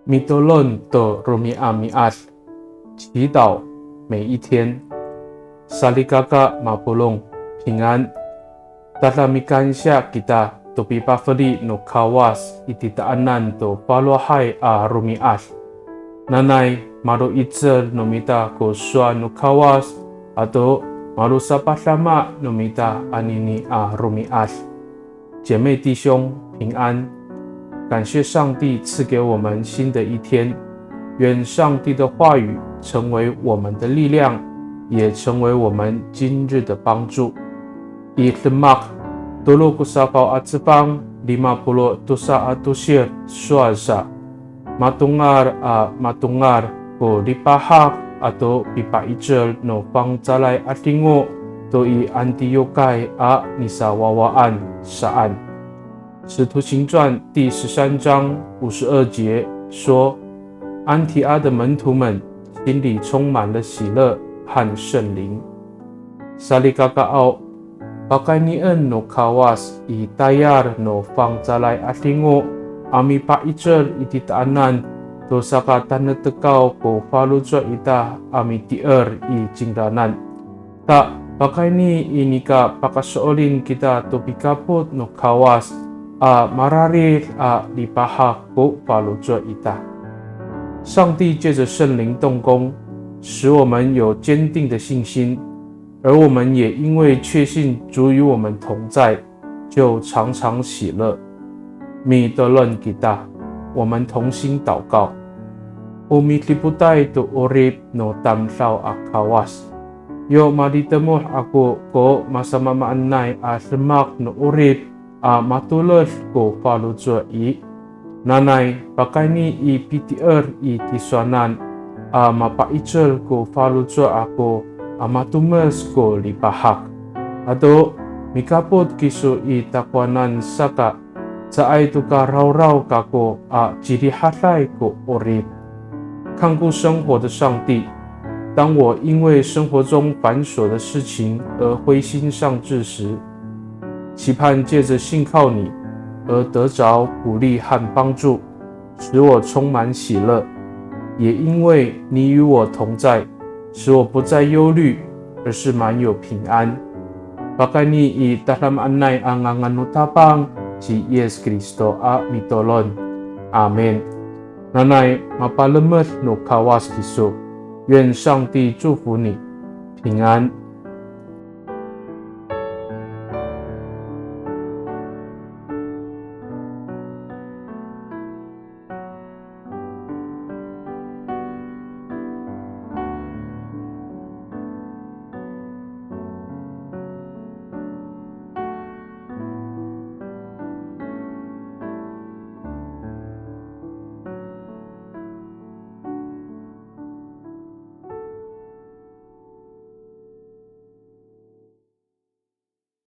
米多伦的罗米阿米阿，祈祷每一天。萨利嘎嘎马布隆平安。Tatamikansia kita topi pafeli no kawas ititaanan to palohai a rumias. Nanay maru itzel nomita ko swa no kawas ato maru sapasama nomita anini a rumias。姐妹弟兄平安，感谢上帝赐给我们新的一天，愿上帝的话语成为我们的力量，也成为我们今日的帮助。Itlemak tulu kusakaw at sepang 50 tusa at tusir suasa matungar ko lipahak ato pipaijel no pangzalay at lingo to i Antiokai a nisawawaan saan。使徒行传第13章52节说，安提阿的门徒们心里充满了喜乐和圣灵。Saligagaao Pakainian no kawas itayar no pangzalay at lingo ami paijel ititaanan to sakatan na tekaw ko faludra ita ami tier i jingdanan. Ta pakaini inika pakasoolin kita to pikapot no kawas a mararir a lipahak ko faludra ita。上帝借着圣灵动工，使我们有坚定的信心。而我们也因为确信主与我们同在，就常常喜乐。米德伦吉达，我们同心祷告。Umitliputai to urip no tamsaw akawas. Yo maditemo ako ko masamamaanay a semak no urip a matulos ko faludso i. Nanay, pakaini i pitier i tiswanan a mapaichel ko faludso ako amatumes ko lipahak. Ato mikapot kiso itakwanan saka saay to ka raw kako a jirihatlay ko orip。看顾生活的上帝，当我因为生活中繁琐的事情而灰心丧志时，期盼借着信靠你而得着鼓励和帮助，使我充满喜乐。也因为你与我同在，使我不再忧虑，而是满有平安。Pakani i dalam anay ang anganutapang si Yesus Kristo a mitolon. Amen。Nanay mapalemet no kawas kiso，愿上帝祝福你平安。